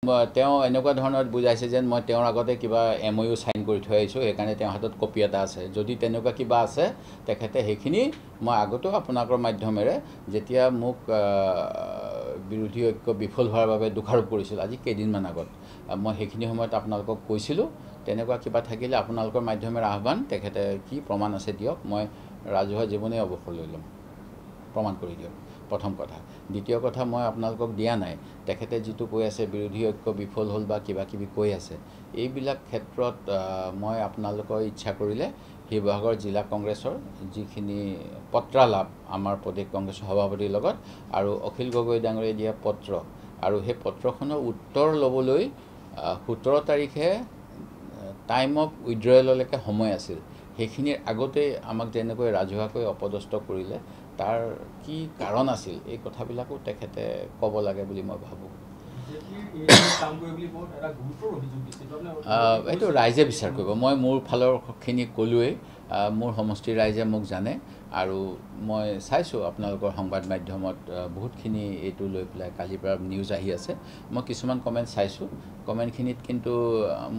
তেওঁ এনেকুৱা ধৰণৰ বুজাইছে যেন মই তেওঁৰ আগতে কিবা MOU সাইন কৰি থৈ আহিছোঁ, সেইকাৰণে তেওঁৰ হাতত কপি এটা আছে। যদি তেনেকুৱা কিবা আছে তেখেতে সেইখিনি মই আগতেও আপোনালোকৰ মাধ্যমেৰে যেতিয়া মোক বিৰোধী ঐক্য বিফল হোৱাৰ বাবে দোষাৰোপ কৰিছিল আজি কেইদিনমান আগত, মই সেইখিনি সময়ত আপোনালোকক কৈছিলোঁ। তেনেকুৱা কিবা থাকিলে আপোনালোকৰ মাধ্যমেৰে আহ্বান, তেখেতে কি প্ৰমাণ আছে দিয়ক, মই ৰাজহুৱা জীৱনেই অৱসৰ লৈ ল'ম, প্ৰমাণ কৰি দিয়ক। প্ৰথম কথা। দ্বিতীয় কথা, মই আপোনালোকক দিয়া নাই। তেখেতে যিটো কৈ আছে বিৰোধী ঐক্য বিফল হ'ল বা কিবা কিবি কৈ আছে, এইবিলাক ক্ষেত্ৰত মই আপোনালোকৰ ইচ্ছা কৰিলে শিৱসাগৰ জিলা কংগ্ৰেছৰ যিখিনি পত্ৰালাপ আমাৰ প্ৰদেশ কংগ্ৰেছৰ সভাপতিৰ লগত আৰু অখিল গগৈ ডাঙৰীয়াই দিয়া পত্ৰ, আৰু সেই পত্ৰখনৰ উত্তৰ ল'বলৈ 17 তাৰিখে টাইম অফ উইথড্ৰয়েললৈকে সময় আছিল। সেইখিনিৰ আগতেই আমাক যেনেকৈ ৰাজহুৱাকৈ অপদস্থ কৰিলে, তাৰ কি কাৰণ আছিল, এই কথাবিলাকো তেখেতে ক'ব লাগে বুলি মই ভাবোঁ। এইটো ৰাইজে বিচাৰ কৰিব। মই মোৰ ফালৰখিনি ক'লোৱেই, মোৰ সমষ্টিৰ ৰাইজে মোক জানে, আৰু মই চাইছোঁ আপোনালোকৰ সংবাদ মাধ্যমত বহুতখিনি এইটো লৈ পেলাই কালিৰ পৰা নিউজ আহি আছে। মই কিছুমান কমেণ্ট চাইছোঁ, কমেণ্টখিনিত কিন্তু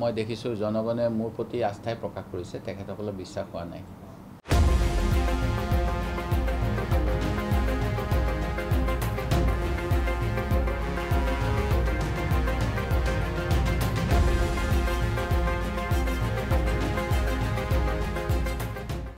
মই দেখিছোঁ জনগণে মোৰ প্ৰতি আস্থাই প্ৰকাশ কৰিছে, তেখেতসকলৰ বিশ্বাস হোৱা নাই।